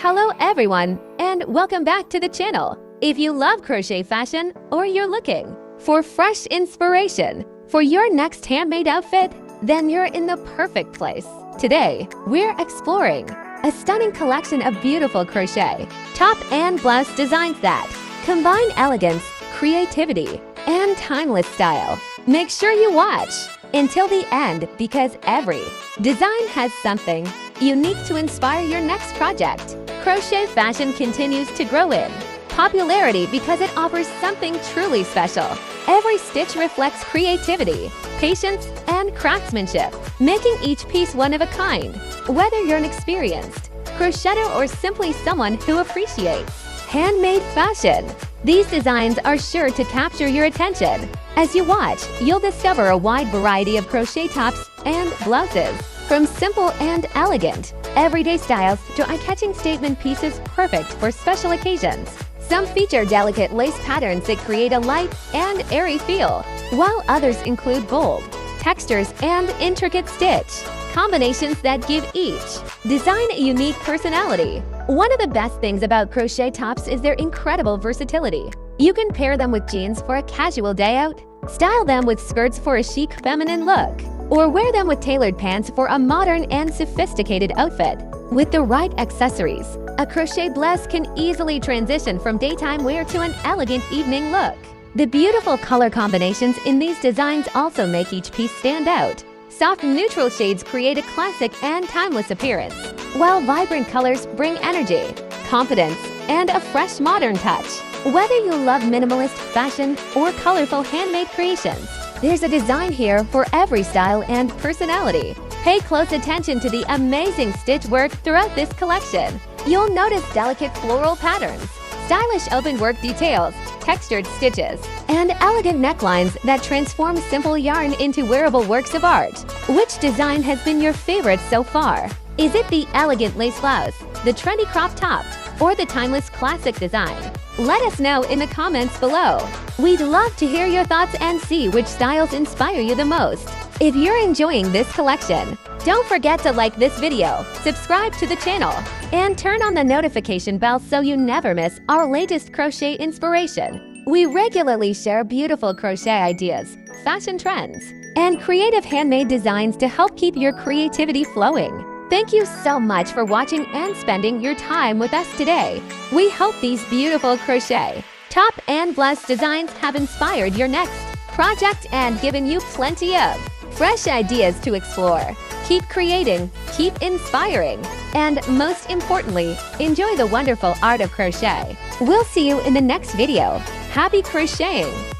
Hello everyone, and welcome back to the channel. If you love crochet fashion or you're looking for fresh inspiration for your next handmade outfit, then you're in the perfect place. Today, we're exploring a stunning collection of beautiful crochet top and blouse designs that combine elegance, creativity, and timeless style. Make sure you watch until the end because every design has something unique to inspire your next project. Crochet fashion continues to grow in popularity because it offers something truly special. Every stitch reflects creativity, patience, and craftsmanship, making each piece one of a kind. Whether you're an experienced crocheter or simply someone who appreciates handmade fashion, these designs are sure to capture your attention. As you watch, you'll discover a wide variety of crochet tops and blouses, from simple and elegant everyday styles to eye-catching statement pieces perfect for special occasions. Some feature delicate lace patterns that create a light and airy feel, while others include bold textures and intricate stitch combinations that give each design a unique personality. One of the best things about crochet tops is their incredible versatility. You can pair them with jeans for a casual day out, style them with skirts for a chic feminine look, or wear them with tailored pants for a modern and sophisticated outfit. With the right accessories, a crochet blouse can easily transition from daytime wear to an elegant evening look. The beautiful color combinations in these designs also make each piece stand out. Soft neutral shades create a classic and timeless appearance, while vibrant colors bring energy, confidence, and a fresh modern touch. Whether you love minimalist fashion or colorful handmade creations, there's a design here for every style and personality. Pay close attention to the amazing stitch work throughout this collection. You'll notice delicate floral patterns, stylish open work details, textured stitches, and elegant necklines that transform simple yarn into wearable works of art. Which design has been your favorite so far? Is it the elegant lace blouse, the trendy crop top, or the timeless classic design? Let us know in the comments below. We'd love to hear your thoughts and see which styles inspire you the most. If you're enjoying this collection, don't forget to like this video, subscribe to the channel, and turn on the notification bell so you never miss our latest crochet inspiration. We regularly share beautiful crochet ideas, fashion trends, and creative handmade designs to help keep your creativity flowing. Thank you so much for watching and spending your time with us today. We hope these beautiful crochet top and blouse designs have inspired your next project and given you plenty of fresh ideas to explore. Keep creating, keep inspiring, and most importantly, enjoy the wonderful art of crochet. We'll see you in the next video. Happy crocheting!